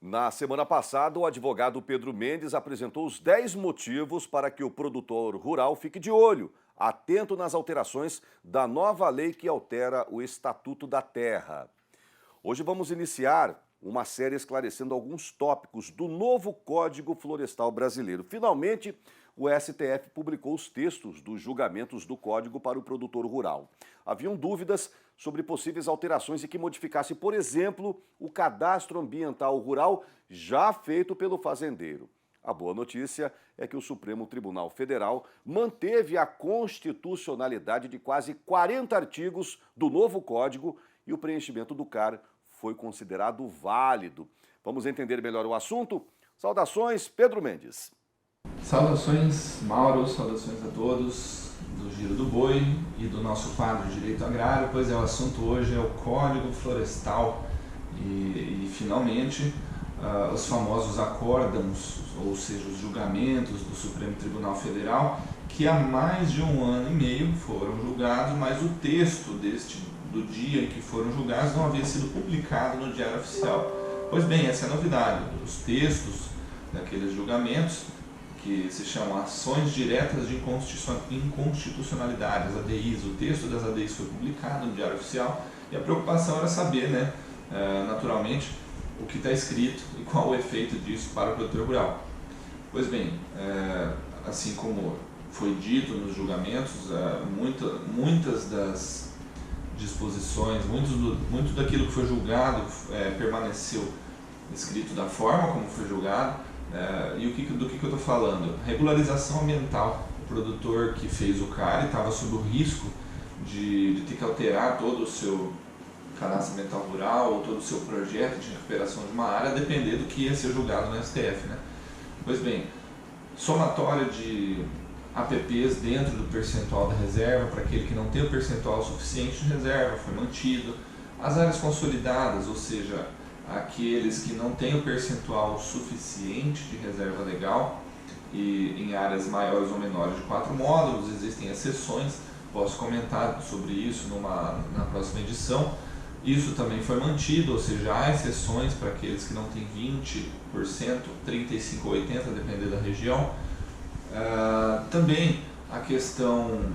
Na semana passada, o advogado Pedro Mendes apresentou os 10 motivos para que o produtor rural fique de olho, atento nas alterações da nova lei que altera o Estatuto da Terra. Hoje vamos iniciar uma série esclarecendo alguns tópicos do novo Código Florestal Brasileiro. Finalmente, o STF publicou os textos dos julgamentos do Código para o produtor rural. Haviam dúvidas sobre possíveis alterações e que modificasse, por exemplo, o cadastro ambiental rural já feito pelo fazendeiro. A boa notícia é que o Supremo Tribunal Federal manteve a constitucionalidade de quase 40 artigos do novo Código e o preenchimento do CAR foi considerado válido. Vamos entender melhor o assunto? Saudações, Pedro Mendes. Saudações, Mauro, saudações a todos do Giro do Boi e do nosso quadro Direito Agrário, pois o assunto hoje é o Código Florestal e finalmente, os famosos acórdãos, ou seja, os julgamentos do Supremo Tribunal Federal, que há mais de 1 ano e meio foram julgados, mas o texto do dia em que foram julgados não havia sido publicado no Diário Oficial. Pois bem, essa é a novidade, os textos daqueles julgamentos, que se chamam Ações Diretas de Inconstitucionalidade, as ADIs. O texto das ADIs foi publicado no Diário Oficial e a preocupação era saber, naturalmente, o que está escrito e qual o efeito disso para o produtor rural. Pois bem, assim como foi dito nos julgamentos, muitas das disposições, muito daquilo que foi julgado permaneceu escrito da forma como foi julgado. E do que eu estou falando? Regularização ambiental. O produtor que fez o CAR estava sob o risco de ter que alterar todo o seu cadastro ambiental rural ou todo o seu projeto de recuperação de uma área, a depender do que ia ser julgado no STF. Pois bem, somatória de APPs dentro do percentual da reserva, para aquele que não tem o percentual suficiente de reserva, foi mantido. As áreas consolidadas, ou seja, aqueles que não têm o percentual suficiente de reserva legal e em áreas maiores ou menores de 4 módulos, existem exceções, posso comentar sobre isso na próxima edição. Isso também foi mantido, ou seja, há exceções para aqueles que não têm 20%, 35% ou 80%, dependendo da região. Também a questão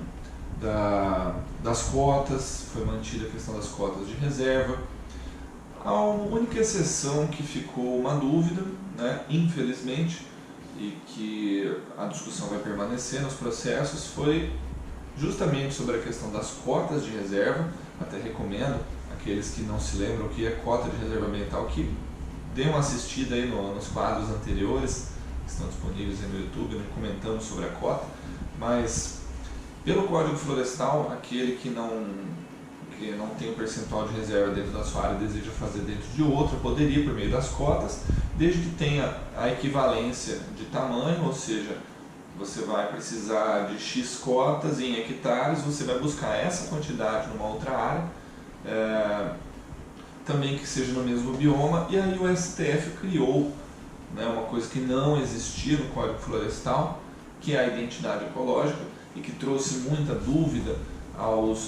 das cotas, foi mantida a questão das cotas de reserva. A única exceção que ficou uma dúvida, infelizmente, e que a discussão vai permanecer nos processos, foi justamente sobre a questão das cotas de reserva. Até recomendo aqueles que não se lembram o que é cota de reserva ambiental que dêem uma assistida aí nos quadros anteriores, que estão disponíveis aí no YouTube, comentamos sobre a cota. Mas pelo Código Florestal, aquele que não tem um percentual de reserva dentro da sua área e deseja fazer dentro de outra, poderia por meio das cotas, desde que tenha a equivalência de tamanho, ou seja, você vai precisar de X cotas em hectares, você vai buscar essa quantidade numa outra área, também que seja no mesmo bioma, e aí o STF criou uma coisa que não existia no Código Florestal, que é a identidade ecológica, e que trouxe muita dúvida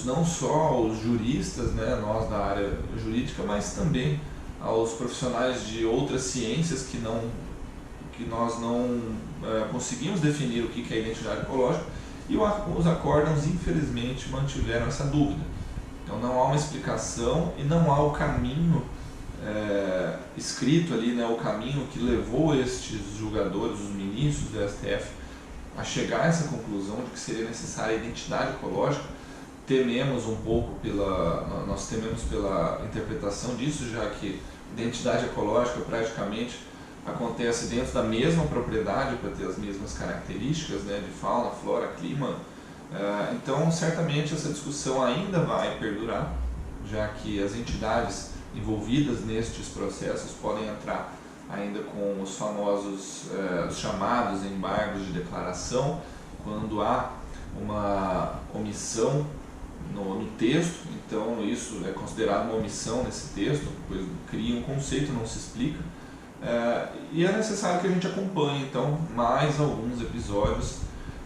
não só aos juristas, nós da área jurídica, mas também aos profissionais de outras ciências que nós não conseguimos definir o que é identidade ecológica, e os acórdãos infelizmente mantiveram essa dúvida. Então não há uma explicação e não há o caminho escrito ali, o caminho que levou estes julgadores, os ministros do STF, a chegar a essa conclusão de que seria necessária a identidade ecológica. Nós tememos pela interpretação disso, já que identidade ecológica praticamente acontece dentro da mesma propriedade para ter as mesmas características, de fauna, flora, clima. Então, certamente essa discussão ainda vai perdurar, já que as entidades envolvidas nestes processos podem entrar ainda com os famosos os chamados embargos de declaração, quando há uma omissão no texto. Então isso é considerado uma omissão nesse texto, pois cria um conceito, não se explica, e é necessário que a gente acompanhe então mais alguns episódios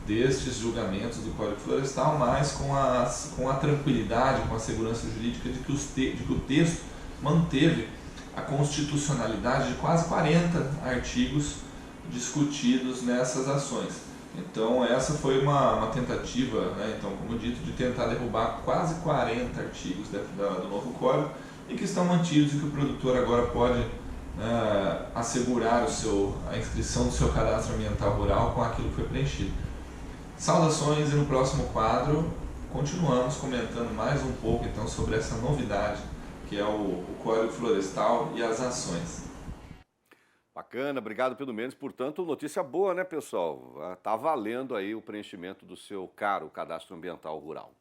destes julgamentos do Código Florestal, mas com a tranquilidade, com a segurança jurídica de que o texto manteve a constitucionalidade de quase 40 artigos discutidos nessas ações. Então essa foi uma tentativa, né, então, como dito, de tentar derrubar quase 40 artigos do novo código e que estão mantidos e que o produtor agora pode assegurar a inscrição do seu cadastro ambiental rural com aquilo que foi preenchido. Saudações, e no próximo quadro continuamos comentando mais um pouco então sobre essa novidade que é o Código Florestal e as ações. Bacana, obrigado Pedro Mendes. Portanto, notícia boa, né, pessoal? Tá valendo aí o preenchimento do seu caro cadastro ambiental rural.